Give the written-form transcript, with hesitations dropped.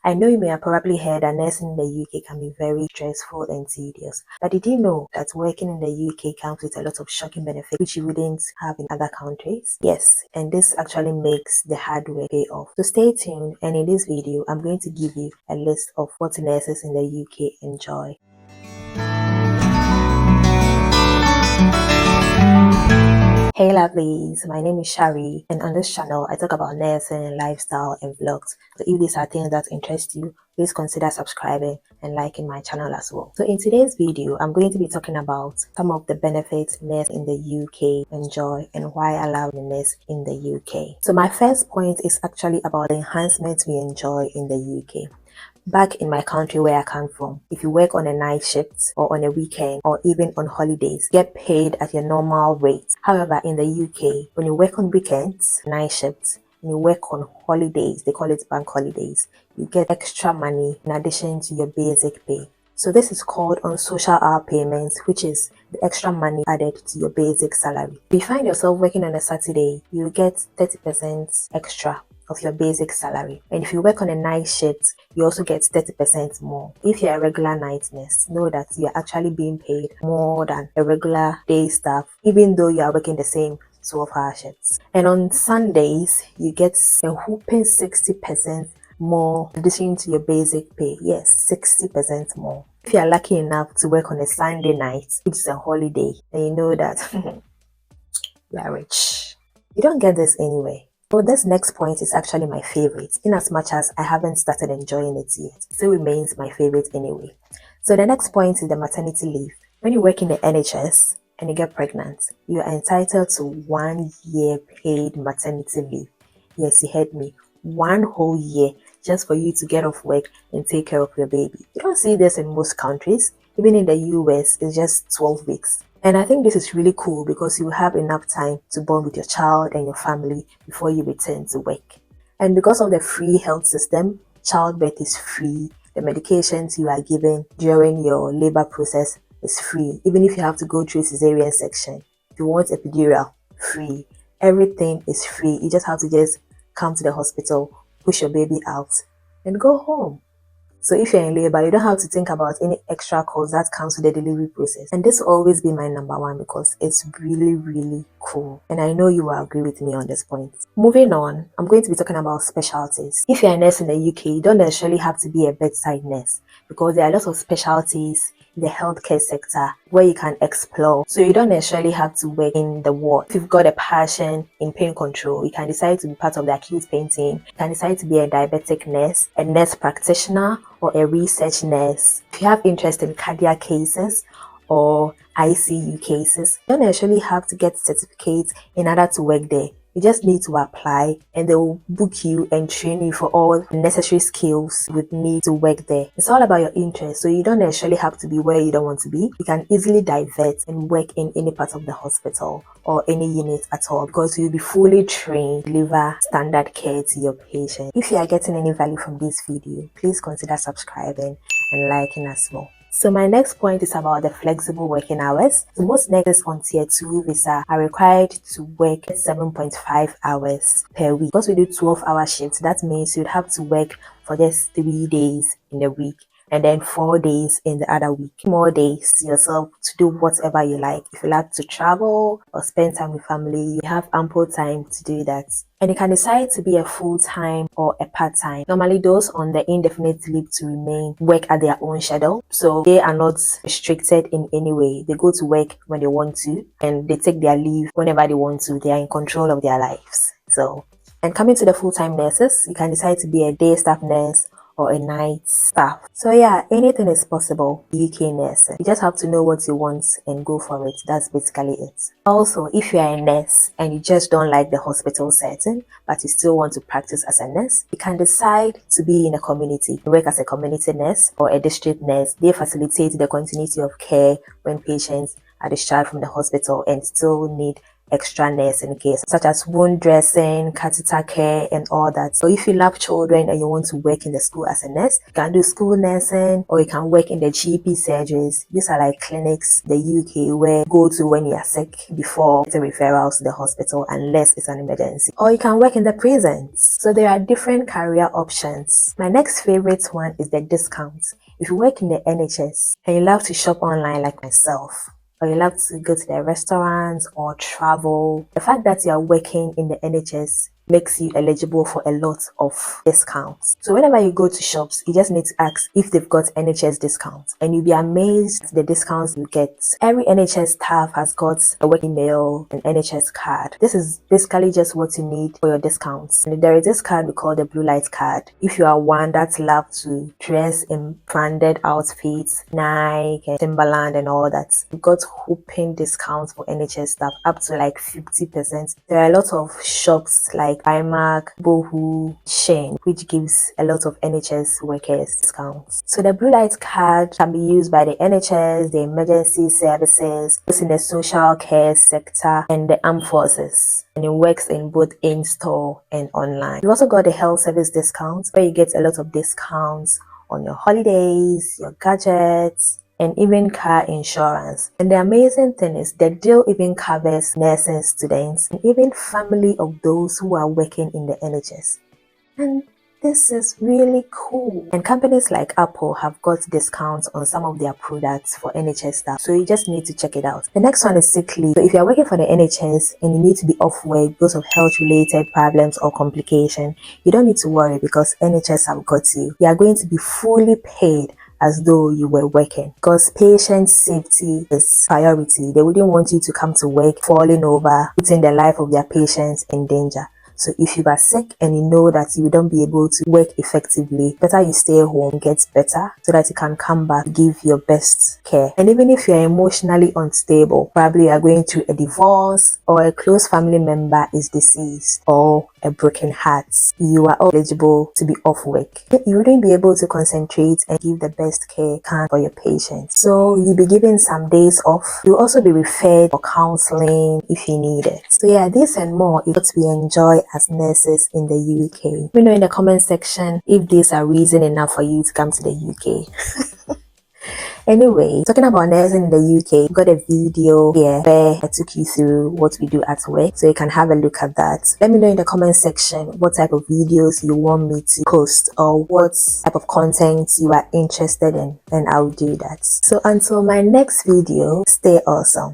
I know you may have probably heard that nursing in the UK can be very stressful and tedious, but did you know that working in the UK comes with a lot of shocking benefits which you wouldn't have in other countries? Yes, and this actually makes the hard work pay off. So stay tuned, and in this video, I'm going to give you a list of what nurses in the UK enjoy. Hey lovelies, my name is Sharry, and on this channel I talk about nursing, lifestyle and vlogs. So if these are things that interest you, please consider subscribing and liking my channel as well. So in today's video, I'm going to be talking about some of the benefits nurses in the UK enjoy and why I love the nurse in the UK. So my first point is actually about the enhancements we enjoy in the UK. Back in my country where I come from, if you work on a night shift or on a weekend or even on holidays, get paid at your normal rate. However, in the UK, when you work on weekends, night shifts, and you work on holidays, they call it bank holidays, you get extra money in addition to your basic pay. So this is called on social hour payments, which is the extra money added to your basic salary. If you find yourself working on a Saturday, you get 30% extra of your basic salary, and if you work on a night shift, you also get 30% more. If you're a regular night nurse, know that you're actually being paid more than a regular day staff, even though you are working the same 12-hour shifts. And on Sundays, you get a whopping 60% more in addition to your basic pay. Yes, 60% more. If you are lucky enough to work on a Sunday night, which is a holiday, then you know that you are rich. You don't get this anywhere. So this next point is actually my favorite, in as much as I haven't started enjoying it yet. It still remains my favorite anyway. So the next point is the maternity leave. When you work in the NHS and you get pregnant, you are entitled to 1 year paid maternity leave. Yes, you heard me. 1 whole year just for you to get off work and take care of your baby. You don't see this in most countries. Even in the US, it's just 12 weeks. And I think this is really cool because you have enough time to bond with your child and your family before you return to work. And because of the free health system, childbirth is free. The medications you are given during your labor process is free. Even if you have to go through cesarean section, if you want epidural, free. Everything is free. You just have to just come to the hospital, push your baby out, and go home. So if you're in labor, you don't have to think about any extra cost that comes with the delivery process. And this will always be my number one because it's really, really cool. And I know you will agree with me on this point. Moving on, I'm going to be talking about specialties. If you're a nurse in the UK, you don't necessarily have to be a bedside nurse because there are lots of specialties in the healthcare sector where you can explore. So you don't necessarily have to work in the ward. If you've got a passion in pain control, you can decide to be part of the acute pain team. You can decide to be a diabetic nurse, a nurse practitioner, or a research nurse. If you have interest in cardiac cases or ICU cases, you don't necessarily have to get certificates in order to work there. You just need to apply and they will book you and train you for all necessary skills you would need to work there. It's all about your interest, so you don't necessarily have to be where you don't want to be. You can easily divert and work in any part of the hospital or any unit at all because you'll be fully trained to deliver standard care to your patient. If you are getting any value from this video, please consider subscribing and liking as well. So my next point is about the flexible working hours. So most nurses on tier 2 visa are required to work 7.5 hours per week. Because we do 12-hour shifts, that means you'd have to work for just 3 days in the week and then 4 days in the other week. More days to yourself to do whatever you like. If you like to travel or spend time with family, you have ample time to do that. And you can decide to be a full-time or a part-time. Normally, those on the indefinite leave to remain work at their own schedule. So they are not restricted in any way. They go to work when they want to and they take their leave whenever they want to. They are in control of their lives. So, and coming to the full-time nurses, you can decide to be a day staff nurse or a night staff. So yeah, anything is possible UK nursing. You just have to know what you want and go for it. That's basically it. Also, if you are a nurse and you just don't like the hospital setting but you still want to practice as a nurse, you can decide to be in a community. You work as a community nurse or a district nurse. They facilitate the continuity of care when patients are discharged from the hospital and still need extra nursing care, such as wound dressing, catheter care, and all that. So if you love children and you want to work in the school as a nurse, you can do school nursing, or you can work in the GP surgeries. These are like clinics in the UK where you go to when you are sick before getting referrals to the hospital unless it's an emergency. Or you can work in the prisons. So there are different career options. My next favorite one is the discounts. If you work in the NHS and you love to shop online like myself, or you love to go to the restaurants or travel, the fact that you are working in the NHS makes you eligible for a lot of discounts. So whenever you go to shops, you just need to ask if they've got NHS discounts, and you'll be amazed at the discounts you get. Every NHS staff has got a work email and NHS card. This is basically just what you need for your discounts. And there is this card we call the blue light card. If you are one that loves to dress in branded outfits, Nike and Timberland and all that, you've got whooping discounts for NHS staff up to like 50%. There are a lot of shops like Primark, Boohoo, Shein, which gives a lot of NHS workers discounts. So the blue light card can be used by the NHS, the emergency services, those in the social care sector, and the armed forces. And it works in both in-store and online. You also got the health service discounts, where you get a lot of discounts on your holidays, your gadgets, and even car insurance. And the amazing thing is the deal even covers nursing students and even family of those who are working in the NHS. And this is really cool. And companies like Apple have got discounts on some of their products for NHS staff, so you just need to check it out. The next one is sick leave. So if you're working for the NHS and you need to be off work because of health related problems or complication, you don't need to worry because NHS have got you. You are going to be fully paid as though you were working, because patient safety is priority. They wouldn't want you to come to work falling over, putting the life of their patients in danger. So if you are sick and you know that you don't be able to work effectively, better you stay home, get better, so that you can come back, give your best care. And even if you're emotionally unstable, probably you are going through a divorce, or a close family member is deceased, or a broken heart, you are eligible to be off work. You wouldn't be able to concentrate and give the best care you can for your patients. So you'll be given some days off. You'll also be referred for counseling if you need it. So yeah, this and more is what we enjoy as nurses in the UK. Let me know in the comment section if these are reason enough for you to come to the UK. Anyway, talking about nursing in the UK, I've got a video here where I took you through what we do at work, so you can have a look at that. Let me know in the comment section what type of videos you want me to post, or what type of content you are interested in, and I'll do that. So until my next video, stay awesome.